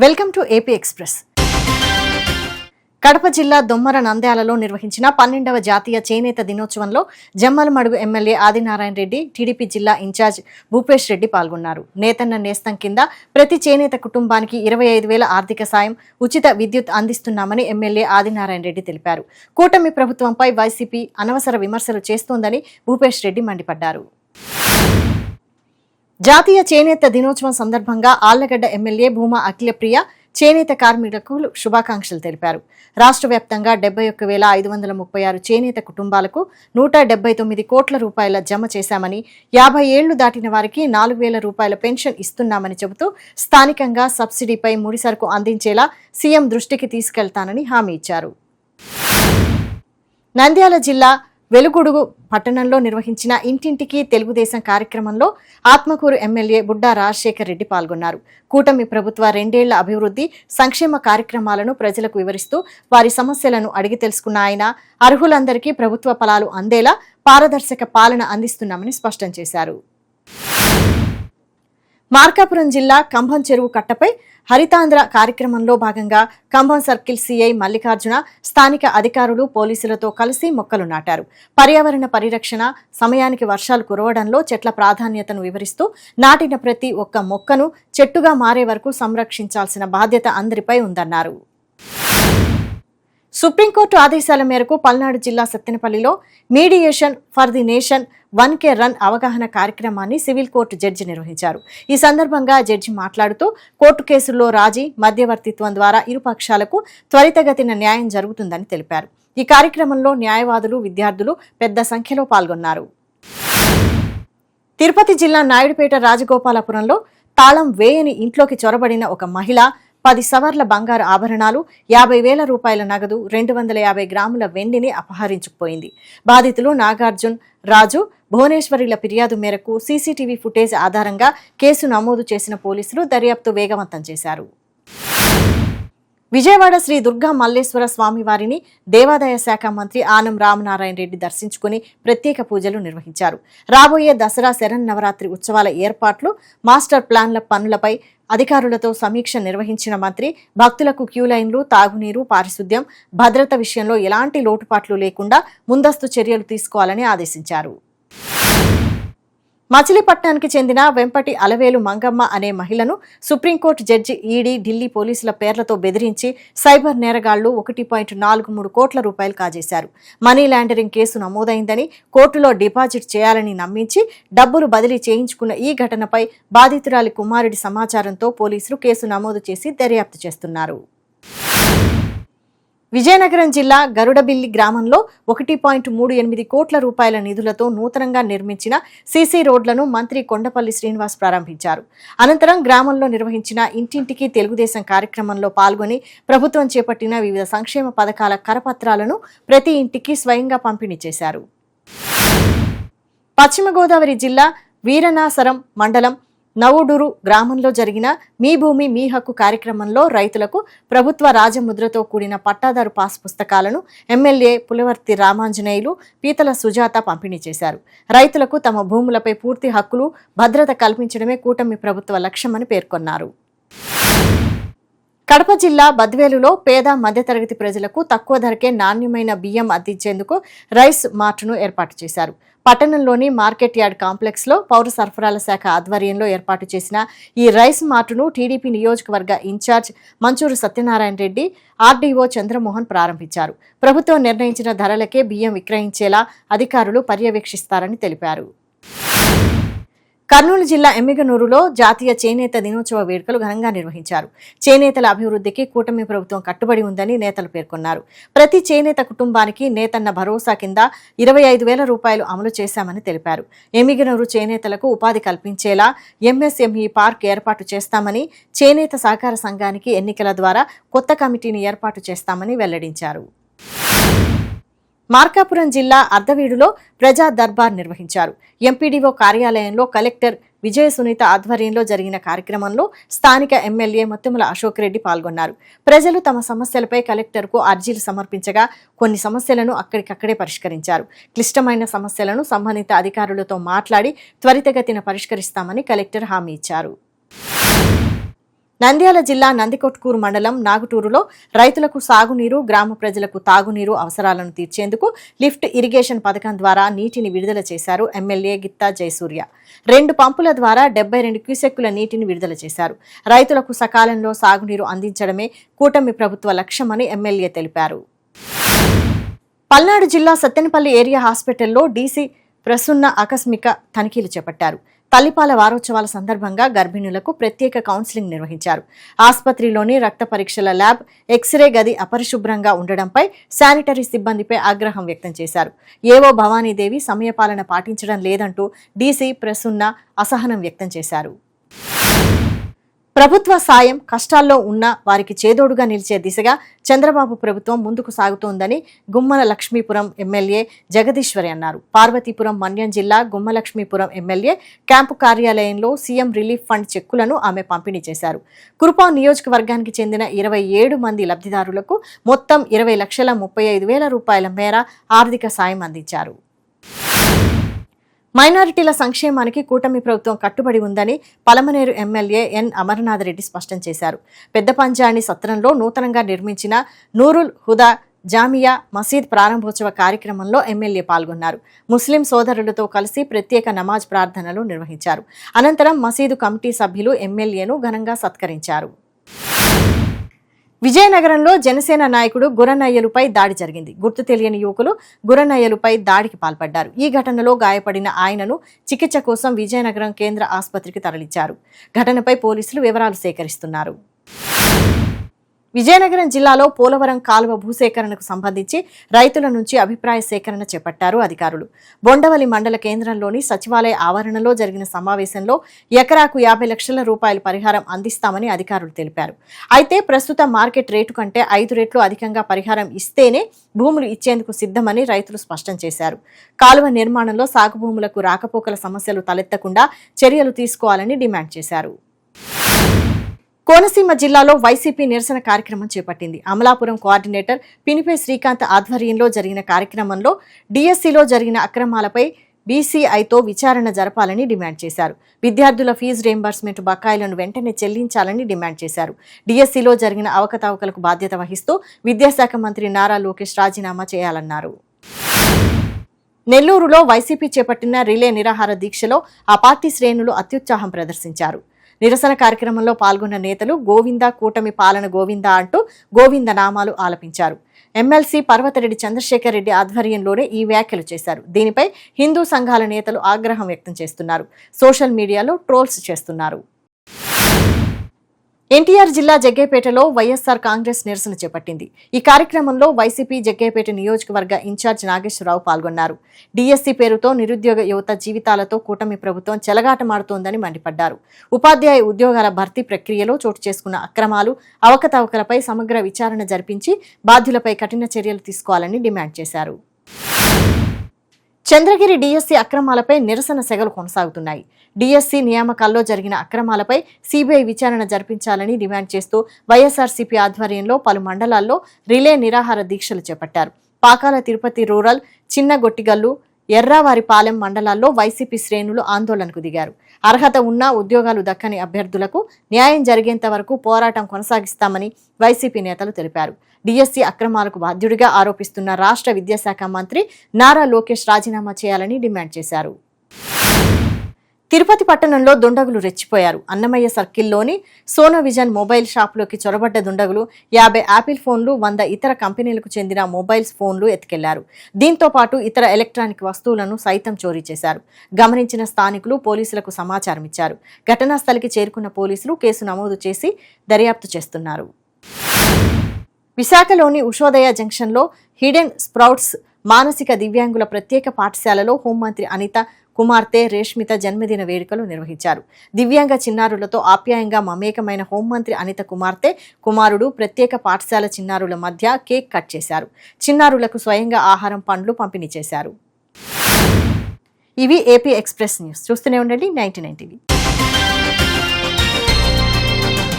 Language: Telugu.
Welcome to AP express. Kadapa జిల్లా దొమ్మర నంద్యాలలో నిర్వహించిన 12వ జాతీయ చేనేత దినోత్సవంలో జమ్మలమడుగు ఎమ్మెల్యే ఆదినారాయణ రెడ్డి, టీడీపీ జిల్లా ఇన్ఛార్జ్ భూపేష్ రెడ్డి పాల్గొన్నారు. నేతన్న నేస్తం కింద ప్రతి చేనేత కుటుంబానికి 25,000 ఆర్థిక సాయం, ఉచిత విద్యుత్ అందిస్తున్నామని ఎమ్మెల్యే ఆదినారాయణ రెడ్డి తెలిపారు. కూటమి ప్రభుత్వంపై వైసీపీ అనవసర విమర్శలు చేస్తోందని భూపేష్ రెడ్డి మండిపడ్డారు. జాతీయ చేనేత దినోత్సవం సందర్భంగా ఆళ్లగడ్డ ఎమ్మెల్యే భూమా అఖిలప్రియ చేనేత కార్మికులకు శుభాకాంక్షలు తెలిపారు. రాష్ట్ర వ్యాప్తంగా 71,536 చేనేత కుటుంబాలకు 179 కోట్ల రూపాయల జమ చేశామని, 50 ఏళ్లు దాటిన వారికి 4,000 రూపాయల పెన్షన్ ఇస్తున్నామని చెబుతూ స్థానికంగా సబ్సిడీపై ముడిసరుకు అందించేలా సీఎం దృష్టికి తీసుకెళ్తానని హామీ ఇచ్చారు. నంద్యాల జిల్లా వెలుగుడుగు పట్టణంలో నిర్వహించిన ఇంటింటికి తెలుగుదేశం కార్యక్రమంలో ఆత్మకూరు ఎమ్మెల్యే బుడ్డా రాజశేఖర్ రెడ్డి పాల్గొన్నారు. కూటమి ప్రభుత్వ 2 ఏళ్ల అభివృద్ధి సంక్షేమ కార్యక్రమాలను ప్రజలకు వివరిస్తూ వారి సమస్యలను అడిగి తెలుసుకున్న ఆయన అర్హులందరికీ ప్రభుత్వ ఫలాలు అందేలా పారదర్శక పాలన అందిస్తున్నామని స్పష్టం చేశారు. మార్కాపురం జిల్లా కంభం చెరువు కట్టపై హరితాంధ్ర కార్యక్రమంలో భాగంగా కంభం సర్కిల్ సీఐ మల్లికార్జున స్థానిక అధికారులు, పోలీసులతో కలిసి మొక్కలు నాటారు. పర్యావరణ పరిరక్షణ, సమయానికి వర్షాలు కురవడంలో చెట్ల ప్రాధాన్యతను వివరిస్తూ నాటిన ప్రతి ఒక్క మొక్కను చెట్టుగా మారే వరకు సంరక్షించాల్సిన బాధ్యత అందరిపై ఉందన్నారు. సుప్రీంకోర్టు ఆదేశాల మేరకు పల్నాడు జిల్లా సత్తెనపల్లిలో mediation for the nation 1K run అవగాహన కార్యక్రమాన్ని సివిల్ కోర్టు జడ్జి నిర్వహించారు. ఈ సందర్భంగా జడ్జి మాట్లాడుతూ కోర్టు కేసుల్లో రాజీ, మధ్యవర్తిత్వం ద్వారా ఇరు పక్షాలకు త్వరితగతిన న్యాయం జరుగుతుందని తెలిపారు. ఈ కార్యక్రమంలో న్యాయవాదులు, విద్యార్థులు పెద్ద సంఖ్యలో పాల్గొన్నారు. తిరుపతి జిల్లా నాయుడుపేట రాజగోపాలపురంలో తాళం వేయని ఇంట్లోకి చొరబడిన ఒక మహిళ 10 సవర్ల బంగారు ఆభరణాలు, 50,000 రూపాయల నగదు, 250 గ్రాముల వెండిని అపహరించుకుపోయింది. బాధితులు నాగార్జున్, రాజు, భువనేశ్వరిల ఫిర్యాదు మేరకు సీసీటీవీ ఫుటేజ్ ఆధారంగా కేసు నమోదు చేసిన పోలీసులు దర్యాప్తు వేగవంతం చేశారు. విజయవాడ శ్రీ దుర్గా మల్లేశ్వర స్వామివారిని దేవాదాయ శాఖ మంత్రి ఆనం రామనారాయణ రెడ్డి దర్శించుకుని ప్రత్యేక పూజలు నిర్వహించారు. రాబోయే దసరా శరన్నవరాత్రి ఉత్సవాల ఏర్పాట్లు, మాస్టర్ ప్లాన్ల పనులపై అధికారులతో సమీక్ష నిర్వహించిన మంత్రి భక్తులకు క్యూలైన్లు, తాగునీరు, పారిశుద్ధ్యం, భద్రత విషయంలో ఎలాంటి లోటుపాట్లు లేకుండా ముందస్తు చర్యలు తీసుకోవాలని ఆదేశించారు. మచిలీపట్నానికి చెందిన వెంపటి అలవేలు మంగమ్మ అనే మహిళను సుప్రీంకోర్టు జడ్జి ఈడీ, ఢిల్లీ పోలీసుల పేర్లతో బెదిరించి సైబర్ నేరగాళ్లు 1.43 కోట్ల రూపాయలు కాజేశారు. మనీ లాండరింగ్ కేసు నమోదైందని, కోర్టులో డిపాజిట్ చేయాలని నమ్మించి డబ్బులు బదిలీ చేయించుకున్న ఈ ఘటనపై బాధితురాలి కుమారుడి సమాచారంతో పోలీసులు కేసు నమోదు చేసి దర్యాప్తు చేస్తున్నారు. విజయనగరం జిల్లా గరుడబిల్లి గ్రామంలో 1.38 కోట్ల రూపాయల నిధులతో నూతనంగా నిర్మించిన సీసీ రోడ్లను మంత్రి కొండపల్లి శ్రీనివాస్ ప్రారంభించారు. అనంతరం గ్రామంలో నిర్వహించిన ఇంటింటికి తెలుగుదేశం కార్యక్రమంలో పాల్గొని ప్రభుత్వం చేపట్టిన వివిధ సంక్షేమ పథకాల కరపత్రాలను ప్రతి ఇంటికి స్వయంగా పంపిణీ చేశారు. పశ్చిమ గోదావరి జిల్లా వీరనాసరం మండలం నవుడూరు గ్రామంలో జరిగిన మీ భూమి మీ హక్కు కార్యక్రమంలో రైతులకు ప్రభుత్వ రాజముద్రతో కూడిన పట్టాదారు పాస్ పుస్తకాలను ఎమ్మెల్యే పులవర్తి రామాంజనేయులు, పీతల సుజాత పంపిణీ చేశారు. రైతులకు తమ భూములపై పూర్తి హక్కులు, భద్రత కల్పించడమే కూటమి ప్రభుత్వ లక్ష్యమని పేర్కొన్నారు. కడప జిల్లా బద్వేలులో పేద మధ్యతరగతి ప్రజలకు తక్కువ ధరకే నాణ్యమైన బియ్యం అందించేందుకు రైస్ మార్ట్ను ఏర్పాటు చేశారు. పట్టణంలోని మార్కెట్ యార్డ్ కాంప్లెక్స్ లో పౌర సరఫరాల శాఖ ఆధ్వర్యంలో ఏర్పాటు చేసిన ఈ రైస్ మార్టును టీడీపీ నియోజకవర్గ ఇన్ఛార్జ్ మంచూరు సత్యనారాయణ రెడ్డి, ఆర్డీఓ చంద్రమోహన్ ప్రారంభించారు. ప్రభుత్వం నిర్ణయించిన ధరలకే బియ్యం విక్రయించేలా అధికారులు పర్యవేక్షిస్తారని తెలిపారు. కర్నూలు జిల్లా ఎమ్మిగనూరులో జాతీయ చేనేత దినోత్సవ వేడుకలు ఘనంగా నిర్వహించారు. చేనేతల అభివృద్ధికి కూటమి ప్రభుత్వం కట్టుబడి ఉందని నేతలు పేర్కొన్నారు. ప్రతి చేనేత కుటుంబానికి నేతన్న భరోసా కింద 25,000 రూపాయలు అమలు చేశామని తెలిపారు. ఎమ్మిగనూరు చేనేతలకు ఉపాధి కల్పించేలా ఎంఎస్ఎంఈ పార్క్ ఏర్పాటు చేస్తామని, చేనేత సహకార సంఘానికి ఎన్నికల ద్వారా కొత్త కమిటీని ఏర్పాటు చేస్తామని వెల్లడించారు. మార్కాపురం జిల్లా అర్ధవీడులో ప్రజా దర్బార్ నిర్వహించారు. ఎంపీడీఓ కార్యాలయంలో కలెక్టర్ విజయ సునీత ఆధ్వర్యంలో జరిగిన కార్యక్రమంలో స్థానిక ఎమ్మెల్యే ముత్తుమల అశోక్ రెడ్డి పాల్గొన్నారు. ప్రజలు తమ సమస్యలపై కలెక్టర్కు అర్జీలు సమర్పించగా కొన్ని సమస్యలను అక్కడికక్కడే పరిష్కరించారు. క్లిష్టమైన సమస్యలను సంబంధిత అధికారులతో మాట్లాడి త్వరితగతిన పరిష్కరిస్తామని కలెక్టర్ హామీ ఇచ్చారు. నంద్యాల జిల్లా నందికొట్కూరు మండలం నాగుటూరులో రైతులకు సాగునీరు, గ్రామ ప్రజలకు తాగునీరు అవసరాలను తీర్చేందుకు లిఫ్ట్ ఇరిగేషన్ పథకం ద్వారా నీటిని విడుదల చేశారు ఎమ్మెల్యే గిత్తా జయసూర్య. 2 పంపుల ద్వారా 72 క్యూసెక్కుల నీటిని విడుదల చేశారు. రైతులకు సకాలంలో సాగునీరు అందించడమే కూటమి ప్రభుత్వ లక్ష్యమని ఎమ్మెల్యే తెలిపారు. పల్నాడు జిల్లా సత్తెనపల్లి ఏరియా హాస్పిటల్లో డీసీ ప్రసన్న ఆకస్మిక తనిఖీలు చేపట్టారు. తల్లిపాల వారోత్సవాల సందర్భంగా గర్భిణులకు ప్రత్యేక కౌన్సిలింగ్ నిర్వహించారు. ఆసుపత్రిలోని రక్త పరీక్షల ల్యాబ్, ఎక్స్రే గది అపరిశుభ్రంగా ఉండడంపై శానిటరీ సిబ్బందిపై ఆగ్రహం వ్యక్తం చేశారు. ఏవో భవానీదేవి సమయపాలన పాటించడం లేదంటూ డీసీ ప్రసన్న అసహనం వ్యక్తం చేశారు. ప్రభుత్వ సాయం కష్టాల్లో ఉన్న వారికి చేదోడుగా నిలిచే దిశగా చంద్రబాబు ప్రభుత్వం ముందుకు సాగుతోందని గుమ్మల లక్ష్మీపురం ఎమ్మెల్యే జగదీశ్వరి అన్నారు. పార్వతీపురం మన్యం జిల్లా గుమ్మలక్ష్మీపురం ఎమ్మెల్యే క్యాంపు కార్యాలయంలో సీఎం రిలీఫ్ ఫండ్ చెక్కులను ఆమె పంపిణీ చేశారు. కురుపాం నియోజకవర్గానికి చెందిన 27 మంది లబ్ధిదారులకు మొత్తం 20,35,000 రూపాయల మేర ఆర్థిక సాయం అందించారు. మైనారిటీల సంక్షేమానికి కూటమి ప్రభుత్వం కట్టుబడి ఉందని పలమనేరు ఎమ్మెల్యే ఎన్ అమర్నాథ్ రెడ్డి స్పష్టం చేశారు. పెద్ద పంజాని సత్రంలో నూతనంగా నిర్మించిన నూరుల్ హుదా జామియా మసీద్ ప్రారంభోత్సవ కార్యక్రమంలో ఎమ్మెల్యే పాల్గొన్నారు. ముస్లిం సోదరులతో కలిసి ప్రత్యేక నమాజ్ ప్రార్థనలు నిర్వహించారు. అనంతరం మసీదు కమిటీ సభ్యులు ఎమ్మెల్యేను ఘనంగా సత్కరించారు. విజయనగరంలో జనసేన నాయకుడు గురనయ్యలుపై దాడి జరిగింది. గుర్తు తెలియని యువకులు గురనయ్యలుపై దాడికి పాల్పడ్డారు. ఈ ఘటనలో గాయపడిన ఆయనను చికిత్స కోసం విజయనగరం కేంద్ర ఆసుపత్రికి తరలించారు. ఘటనపై పోలీసులు వివరాలు సేకరిస్తున్నారు. విజయనగరం జిల్లాలో పోలవరం కాలువ భూసేకరణకు సంబంధించి రైతుల నుంచి అభిప్రాయ సేకరణ చేపట్టారు అధికారులు. బొండవలి మండల కేంద్రంలోని సచివాలయ ఆవరణలో జరిగిన సమావేశంలో ఎకరాకు 50 లక్షల రూపాయల పరిహారం అందిస్తామని అధికారులు తెలిపారు. అయితే ప్రస్తుత మార్కెట్ రేటు కంటే 5 రెట్లు అధికంగా పరిహారం ఇస్తేనే భూములు ఇచ్చేందుకు సిద్ధమని రైతులు స్పష్టం చేశారు. కాలువ నిర్మాణంలో సాగు భూములకు రాకపోకల సమస్యలు తలెత్తకుండా చర్యలు తీసుకోవాలని డిమాండ్ చేశారు. కోనసీమ జిల్లాలో వైసీపీ నిరసన కార్యక్రమం చేపట్టింది. అమలాపురం కోఆర్డినేటర్ పినిపే శ్రీకాంత్ ఆధ్వర్యంలో జరిగిన కార్యక్రమంలో డిఎస్సిలో జరిగిన అక్రమాలపై బీసీఐతో విచారణ జరపాలని డిమాండ్ చేశారు. విద్యార్థుల ఫీజు రీయింబర్స్మెంట్ బకాయిలను వెంటనే చెల్లించాలని డిమాండ్ చేశారు. డిఎస్సిలో జరిగిన అవకతవకలకు బాధ్యత వహిస్తూ విద్యాశాఖ మంత్రి నారా లోకేష్ రాజీనామా చేయాలన్నారు. నెల్లూరులో వైసీపీ చేపట్టిన రిలే నిరాహార దీక్షలో ఆ పార్టీ శ్రేణులు అత్యుత్సాహం ప్రదర్శించారు. నిరసన కార్యక్రమంలో పాల్గొన్న నేతలు గోవింద కూటమి పాలన గోవింద అంటూ గోవింద నామాలు ఆలపించారు. ఎమ్మెల్సీ పర్వతరెడ్డి చంద్రశేఖర్ రెడ్డి ఆధ్వర్యంలోనే ఈ వ్యాఖ్యలు చేశారు. దీనిపై హిందూ సంఘాల నేతలు ఆగ్రహం వ్యక్తం చేస్తున్నారు. సోషల్ మీడియాలో ట్రోల్స్ చేస్తున్నారు. ఎన్టీఆర్ జిల్లా జగ్గేపేటలో వైఎస్ఆర్ కాంగ్రెస్ నిరసన చేపట్టింది. ఈ కార్యక్రమంలో వైసీపీ జగ్గేపేట నియోజకవర్గ ఇన్ఛార్జ్ నాగేశ్వరరావు పాల్గొన్నారు. డిఎస్సి పేరుతో నిరుద్యోగ యువత జీవితాలతో కూటమి ప్రభుత్వం చెలగాటమాడుతోందని మండిపడ్డారు. ఉపాధ్యాయ ఉద్యోగాల భర్తీ ప్రక్రియలో చోటు చేసుకున్న అక్రమాలు, అవకతవకలపై సమగ్ర విచారణ జరిపించి బాధ్యులపై కఠిన చర్యలు తీసుకోవాలని డిమాండ్ చేశారు. చంద్రగిరి డిఎస్సి అక్రమాలపై నిరసన సెగలు కొనసాగుతున్నాయి. డిఎస్సి నియామకాల్లో జరిగిన అక్రమాలపై సిబిఐ విచారణ జరిపించాలని డిమాండ్ చేస్తూ వైఎస్ఆర్సీపీ ఆధ్వర్యంలో పలు మండలాల్లో రిలే నిరాహార దీక్షలు చేపట్టారు. పాకాల తిరుపతి రూరల్, చిన్నగొట్టిగల్లు, ఎర్రావారిపాలెం మండలాల్లో వైసీపీ శ్రేణులు ఆందోళనకు దిగారు. అర్హత ఉన్నా ఉద్యోగాలు దక్కని అభ్యర్థులకు న్యాయం జరిగేంత వరకు పోరాటం కొనసాగిస్తామని వైసీపీ నేతలు తెలిపారు. డిఎస్సి అక్రమాలకు బాధ్యుడిగా ఆరోపిస్తున్న రాష్ట్ర విద్యాశాఖ మంత్రి నారా లోకేష్ రాజీనామా చేయాలని డిమాండ్ చేశారు. తిరుపతి పట్టణంలో దుండగులు రెచ్చిపోయారు. అన్నమయ్య సర్కిల్లోని సోనో విజన్ మొబైల్ షాప్లోకి చొరబడ్డ దుండగులు 50 యాపిల్ ఫోన్లు, 100 ఇతర కంపెనీలకు చెందిన మొబైల్స్ ఫోన్లు ఎత్తుకెళ్లారు. దీంతో పాటు ఇతర ఎలక్ట్రానిక్ వస్తువులను సైతం చోరీ చేశారు. గమనించిన స్థానికులు పోలీసులకు సమాచారం ఇచ్చారు. ఘటనా స్థలికి చేరుకున్న పోలీసులు కేసు నమోదు చేసి దర్యాప్తు చేస్తున్నారు. విశాఖలోని ఉషోదయ జంక్షన్లో హిడెన్ స్ప్రౌట్స్ మానసిక దివ్యాంగుల ప్రత్యేక పాఠశాలలో హోంమంత్రి అనిత కుమార్తె రేష్మిత జన్మదిన వేడుకలు నిర్వహించారు. దివ్యాంగ చిన్నారులతో ఆప్యాయంగా మమేకమైన హోంమంత్రి అనిత కుమార్తె, కుమారుడు ప్రత్యేక పాఠశాల చిన్నారుల మధ్య కేక్ కట్ చేశారు. చిన్నారులకు స్వయంగా ఆహారం, పండ్లు పంపిణీ చేశారు. ఇవి ఏపీ ఎక్స్ప్రెస్ న్యూస్. చూస్తూనే ఉండండి 99 టీవీ.